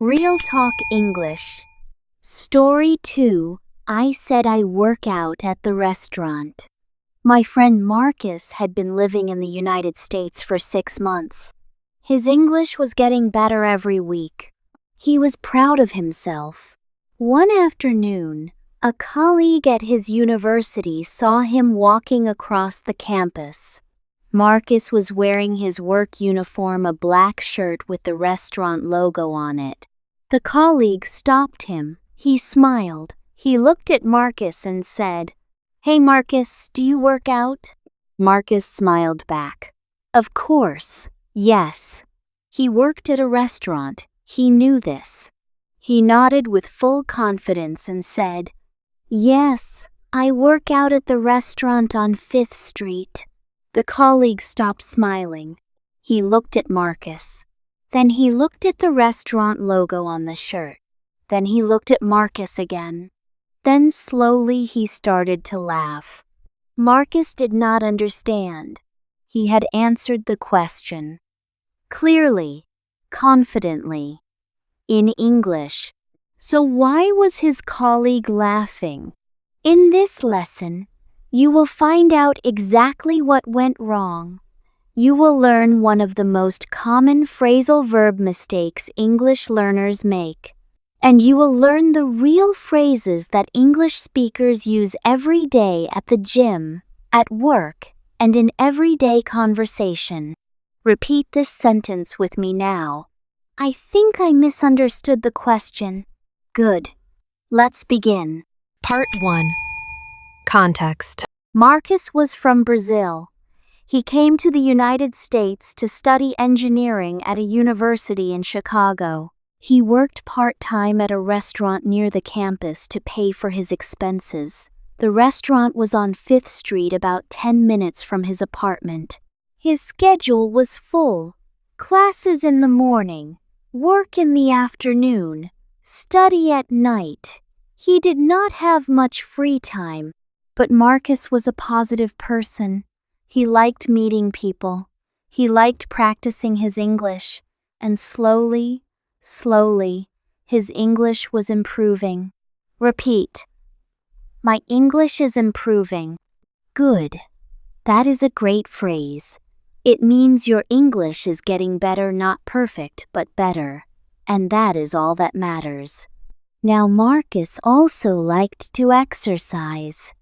Real Talk English. Story 2. I said I work out at the restaurant. My friend Marcus had been living in the United States for 6 months. His English was getting better every week. He was proud of himself. One afternoon, a colleague at his university saw him walking across the campus. Marcus was wearing his work uniform, a black shirt with the restaurant logo on it. The colleague stopped him. He smiled. He looked at Marcus and said, "Hey Marcus, do you work out?" Marcus smiled back. Of course, yes. He worked at a restaurant. He knew this. He nodded with full confidence and said, "Yes, I work out at the restaurant on 5th Street. The colleague stopped smiling. He looked at Marcus. Then he looked at the restaurant logo on the shirt. Then he looked at Marcus again. Then slowly he started to laugh. Marcus did not understand. He had answered the question. Clearly, confidently, in English. So why was his colleague laughing? In this lesson, you will find out exactly what went wrong. You will learn one of the most common phrasal verb mistakes English learners make. And you will learn the real phrases that English speakers use every day at the gym, at work, and in everyday conversation. Repeat this sentence with me now. I think I misunderstood the question. Good. Let's begin. Part 1. Context. Marcus was from Brazil. He came to the United States to study engineering at a university in Chicago. He worked part-time at a restaurant near the campus to pay for his expenses. The restaurant was on 5th Street, about 10 minutes from his apartment. His schedule was full. Classes in the morning, work in the afternoon, study at night. He did not have much free time. But Marcus was a positive person. He liked meeting people. He liked practicing his English. And slowly, his English was improving. Repeat. My English is improving. Good. That is a great phrase. It means your English is getting better, not perfect, but better. And that is all that matters. Now Marcus also liked to exercise.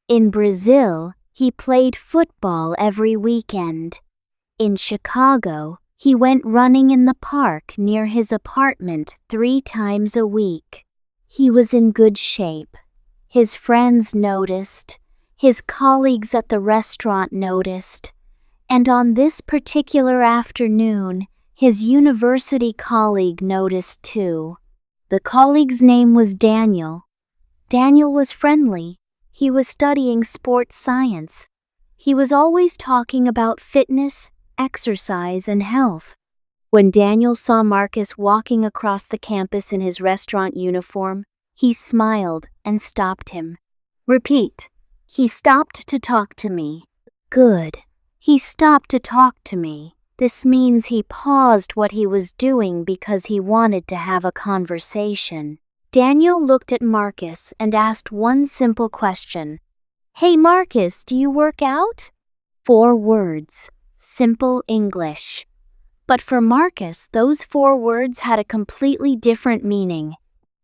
In Brazil, he played football every weekend. In Chicago, he went running in the park near his apartment 3 times a week. He was in good shape. His friends noticed. His colleagues at the restaurant noticed. And on this particular afternoon, his university colleague noticed too. The colleague's name was Daniel. Daniel was friendly. He was studying sports science. He was always talking about fitness, exercise, and health. When Daniel saw Marcus walking across the campus in his restaurant uniform, he smiled and stopped him. Repeat. He stopped to talk to me. Good. He stopped to talk to me. This means he paused what he was doing because he wanted to have a conversation. Daniel looked at Marcus and asked one simple question. Hey Marcus, do you work out? 4 words. Simple English. But for Marcus, those 4 words had a completely different meaning.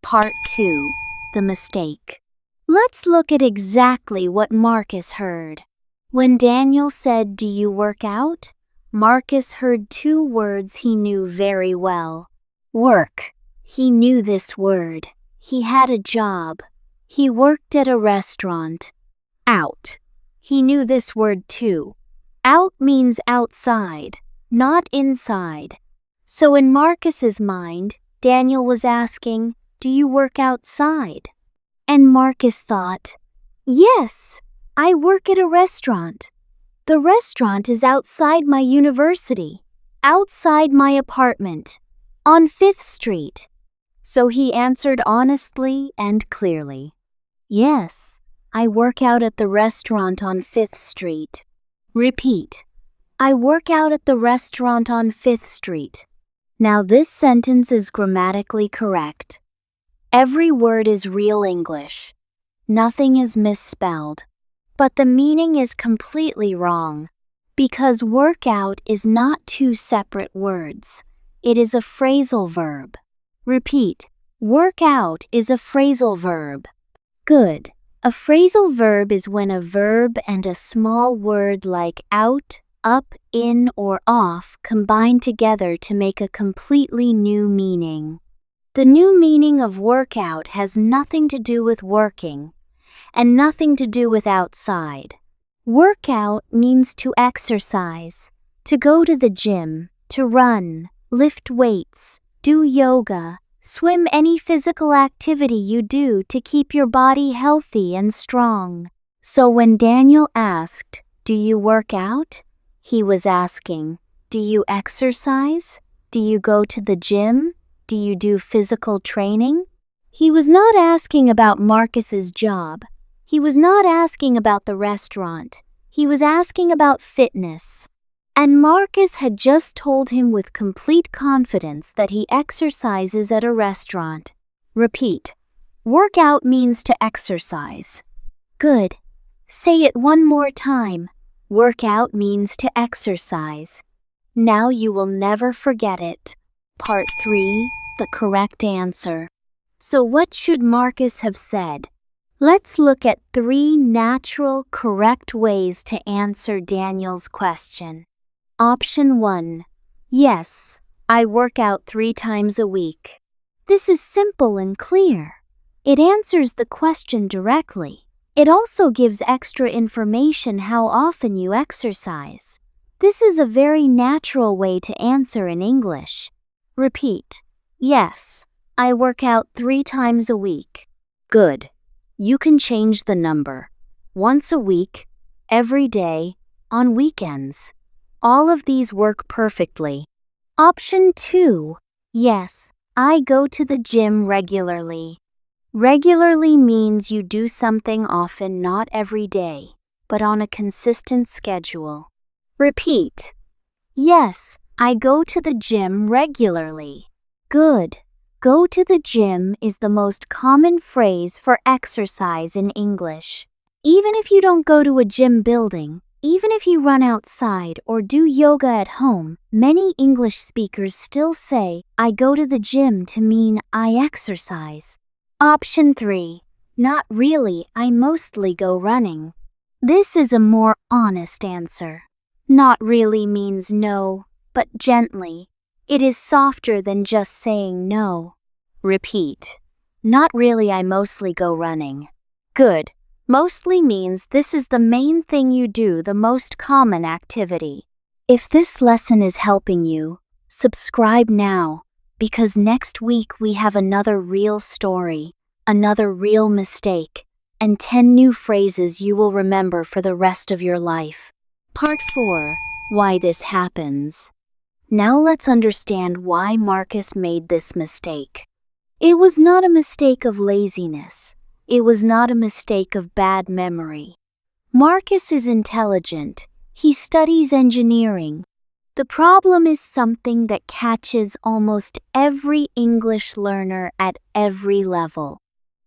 Part 2. The mistake. Let's look at exactly what Marcus heard. When Daniel said, "Do you work out?" Marcus heard 2 words he knew very well. Work. He knew this word. He had a job. He worked at a restaurant. Out. He knew this word too. Out means outside, not inside. So in Marcus's mind, Daniel was asking, "Do you work outside?" And Marcus thought, "Yes, I work at a restaurant. The restaurant is outside my university, outside my apartment, on 5th Street. So he answered honestly and clearly, "Yes, I work out at the restaurant on 5th Street. Repeat. I work out at the restaurant on 5th Street. Now this sentence is grammatically correct. Every word is real English. Nothing is misspelled. But the meaning is completely wrong, because workout is not two separate words. It is a phrasal verb. Repeat, work out is a phrasal verb. Good. A phrasal verb is when a verb and a small word like out, up, in, or off combine together to make a completely new meaning. The new meaning of workout has nothing to do with working and nothing to do with outside. Workout means to exercise, to go to the gym, to run, lift weights, do yoga, swim, any physical activity you do to keep your body healthy and strong. So when Daniel asked, "Do you work out?" he was asking, "Do you exercise? Do you go to the gym? Do you do physical training?" He was not asking about Marcus's job. He was not asking about the restaurant. He was asking about fitness. And Marcus had just told him with complete confidence that he exercises at a restaurant. Repeat. Work out means to exercise. Good. Say it one more time. Work out means to exercise. Now you will never forget it. Part 3. The correct answer. So what should Marcus have said? Let's look at 3 natural, correct ways to answer Daniel's question. Option 1. Yes, I work out 3 times a week. This is simple and clear. It answers the question directly. It also gives extra information how often you exercise. This is a very natural way to answer in English. Repeat. Yes, I work out 3 times a week. Good. You can change the number. Once a week, every day, on weekends. All of these work perfectly. Option 2. Yes, I go to the gym regularly. Regularly means you do something often, not every day, but on a consistent schedule. Repeat. Yes, I go to the gym regularly. Good. Go to the gym is the most common phrase for exercise in English. Even if you don't go to a gym building, even if you run outside or do yoga at home, many English speakers still say, I go to the gym to mean I exercise. Option 3. Not really, I mostly go running. This is a more honest answer. Not really means no, but gently. It is softer than just saying no. Repeat. Not really, I mostly go running. Good. Mostly means this is the main thing you do, the most common activity. If this lesson is helping you, subscribe now, because next week we have another real story, another real mistake, and 10 new phrases you will remember for the rest of your life. Part 4. Why this happens. Now let's understand why Marcus made this mistake. It was not a mistake of laziness. It was not a mistake of bad memory. Marcus is intelligent. He studies engineering. The problem is something that catches almost every English learner at every level.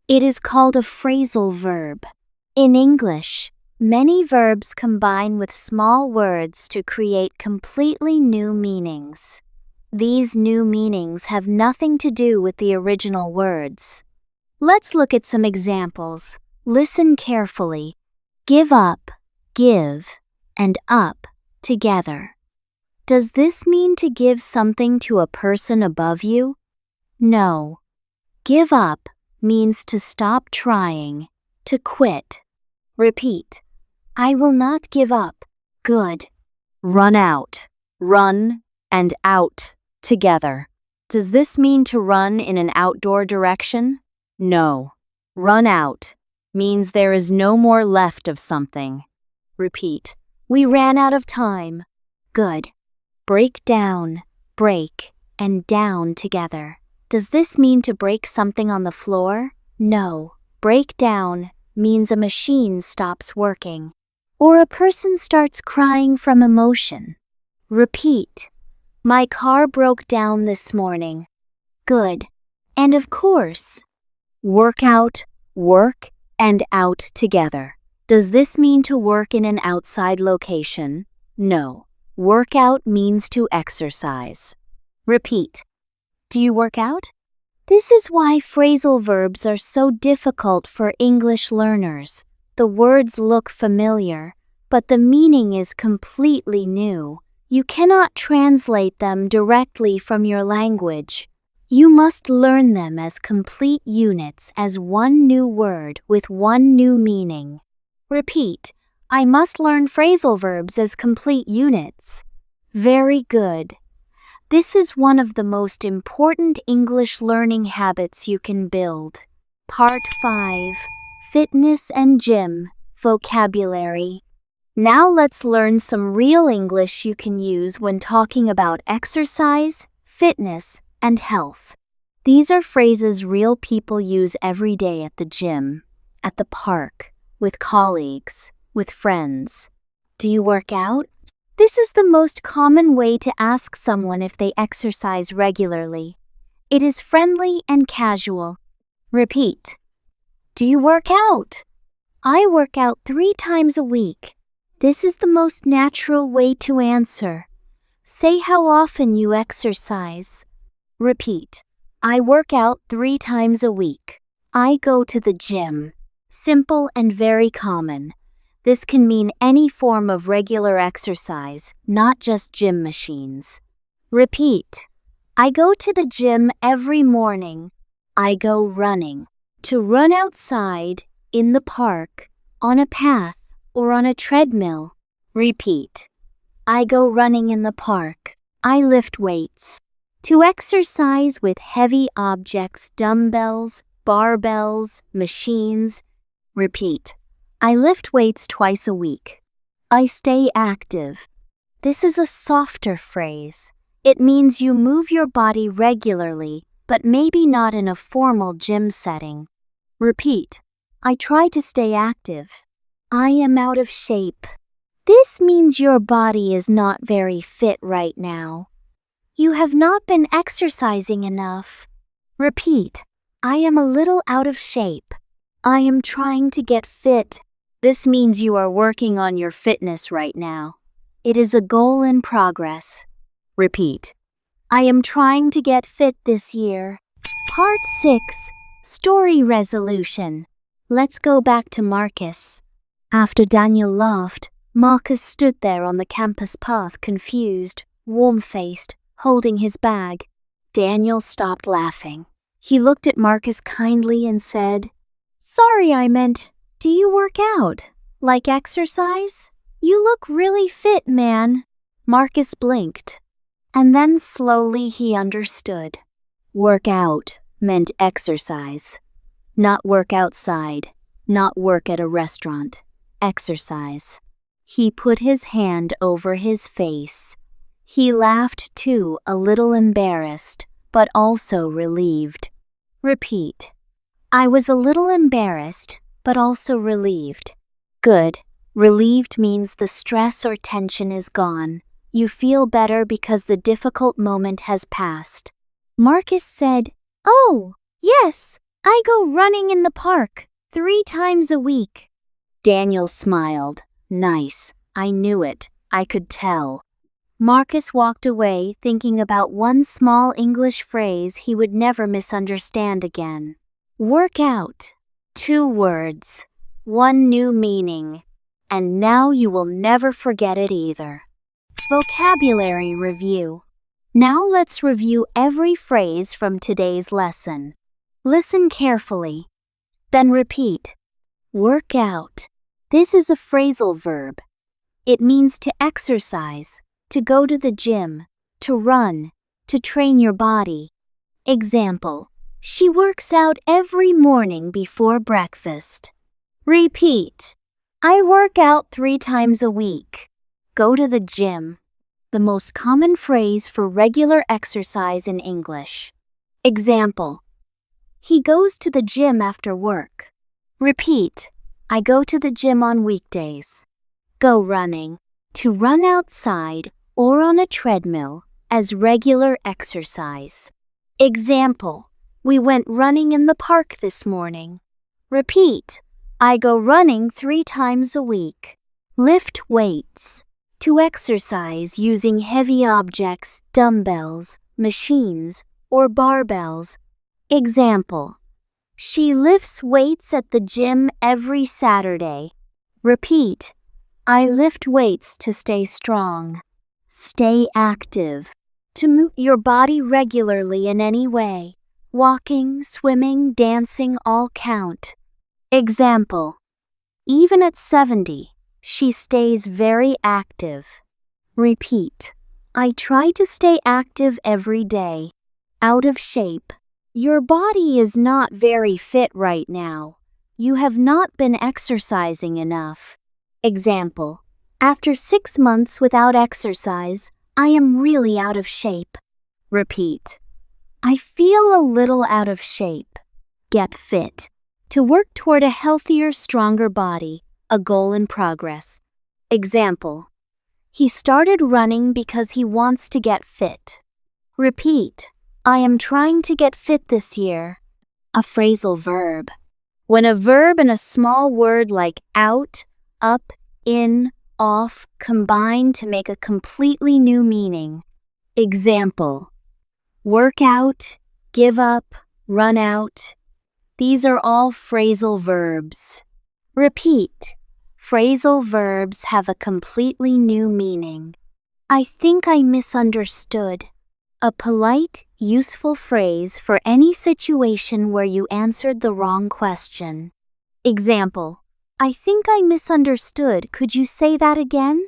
It is called a phrasal verb. In English, many verbs combine with small words to create completely new meanings. These new meanings have nothing to do with the original words. Let's look at some examples. Listen carefully. Give up, give, and up together. Does this mean to give something to a person above you? No. Give up means to stop trying, to quit. Repeat. I will not give up. Good. Run out, run, and out together. Does this mean to run in an outdoor direction? No. Run out means there is no more left of something. Repeat. We ran out of time. Good. Break down, break, and down together. Does this mean to break something on the floor? No. Break down means a machine stops working, or a person starts crying from emotion. Repeat. My car broke down this morning. Good. And of course. Work out, work, and out together. Does this mean to work in an outside location? No. Work out means to exercise. Repeat. Do you work out? This is why phrasal verbs are so difficult for English learners. The words look familiar, but the meaning is completely new. You cannot translate them directly from your language. You must learn them as complete units, as one new word with one new meaning. Repeat. I must learn phrasal verbs as complete units. Very good. This is one of the most important English learning habits you can build. Part 5. Fitness and Gym. Vocabulary. Now let's learn some real English you can use when talking about exercise, fitness, and health. These are phrases real people use every day at the gym, at the park, with colleagues, with friends. Do you work out? This is the most common way to ask someone if they exercise regularly. It is friendly and casual. Repeat. Do you work out? I work out 3 times a week. This is the most natural way to answer. Say how often you exercise. Repeat. I work out 3 times a week. I go to the gym. Simple and very common. This can mean any form of regular exercise, not just gym machines. Repeat. I go to the gym every morning. I go running. To run outside, in the park, on a path, or on a treadmill. Repeat. I go running in the park. I lift weights. To exercise with heavy objects, dumbbells, barbells, machines. Repeat. I lift weights twice a week. I stay active. This is a softer phrase. It means you move your body regularly, but maybe not in a formal gym setting. Repeat. I try to stay active. I am out of shape. This means your body is not very fit right now. You have not been exercising enough. Repeat. I am a little out of shape. I am trying to get fit. This means you are working on your fitness right now. It is a goal in progress. Repeat. I am trying to get fit this year. Part 6. Story resolution. Let's go back to Marcus. After Daniel laughed, Marcus stood there on the campus path, confused, warm-faced, holding his bag. Daniel stopped laughing. He looked at Marcus kindly and said, Sorry, I meant, do you work out? Like exercise? You look really fit, man. Marcus blinked. And then slowly he understood. Work out meant exercise. Not work outside, not work at a restaurant. Exercise. He put his hand over his face. He laughed too, a little embarrassed, but also relieved. Repeat. I was a little embarrassed, but also relieved. Good. Relieved means the stress or tension is gone. You feel better because the difficult moment has passed. Marcus said, Oh, yes, I go running in the park 3 times a week. Daniel smiled. Nice. I knew it. I could tell. Marcus walked away thinking about one small English phrase he would never misunderstand again. Work out. 2 words. 1 new meaning. And now you will never forget it either. Vocabulary review. Now let's review every phrase from today's lesson. Listen carefully. Then repeat. Work out. This is a phrasal verb. It means to exercise, to go to the gym, to run, to train your body. Example. She works out every morning before breakfast. Repeat. I work out 3 times a week. Go to the gym. The most common phrase for regular exercise in English. Example. He goes to the gym after work. Repeat. I go to the gym on weekdays. Go running. To run outside or on a treadmill, as regular exercise. Example, we went running in the park this morning. Repeat, I go running 3 times a week. Lift weights. To exercise using heavy objects, dumbbells, machines, or barbells. Example, she lifts weights at the gym every Saturday. Repeat, I lift weights to stay strong. Stay active. To move your body regularly in any way. Walking, swimming, dancing all count. Example, even at 70, she stays very active. Repeat, I try to stay active every day. Out of shape. Your body is not very fit right now. You have not been exercising enough. Example, after 6 months without exercise, I am really out of shape. Repeat, I feel a little out of shape. Get fit. To work toward a healthier, stronger body, a goal in progress. Example, he started running because he wants to get fit. Repeat, I am trying to get fit this year. A phrasal verb. When a verb and a small word like out, up, in, off combine to make a completely new meaning. Example, work out, give up, run out. These are all phrasal verbs. Repeat. Phrasal verbs have a completely new meaning. I think I misunderstood. A polite, useful phrase for any situation where you answered the wrong question. Example, I think I misunderstood. Could you say that again?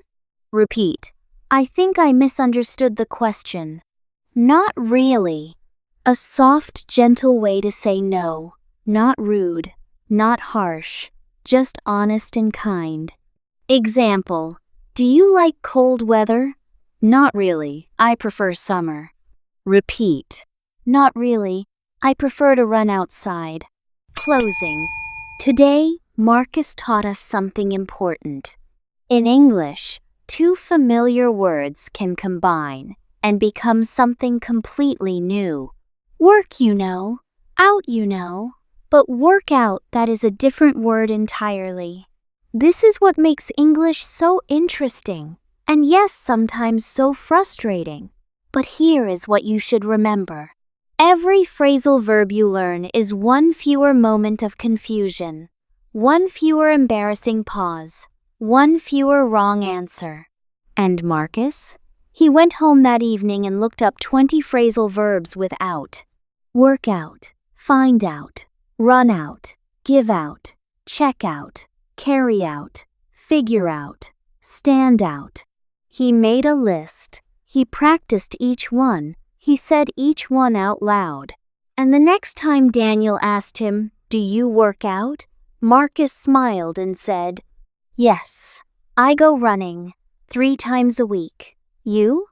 Repeat. I think I misunderstood the question. Not really. A soft, gentle way to say no. Not rude, not harsh, just honest and kind. Example, do you like cold weather? Not really, I prefer summer. Repeat, not really, I prefer to run outside. Closing. Today, Marcus taught us something important. In English, 2 familiar words can combine and become something completely new. Work, you know, out, you know. But workout, that is a different word entirely. This is what makes English so interesting, and yes, sometimes so frustrating. But here is what you should remember. Every phrasal verb you learn is 1 fewer moment of confusion, 1 fewer embarrassing pause, 1 fewer wrong answer. And Marcus? He went home that evening and looked up 20 phrasal verbs with out. Work out, find out, run out, give out, check out, carry out, figure out, stand out. He made a list. He practiced each one. He said each one out loud. And the next time Daniel asked him, "Do you work out?" Marcus smiled and said, "Yes, I go running 3 times a week. You?"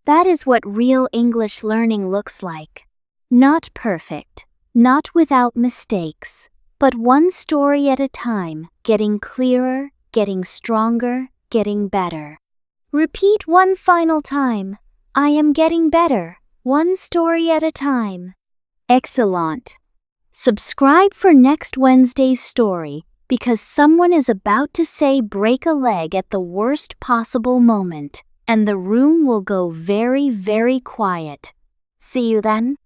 That is what real English learning looks like. Not perfect. Not without mistakes, but 1 story at a time, getting clearer, getting stronger, getting better. Repeat 1 final time. I am getting better, 1 story at a time. Excellent. Subscribe for next Wednesday's story because someone is about to say break a leg at the worst possible moment, and the room will go very, very quiet. See you then.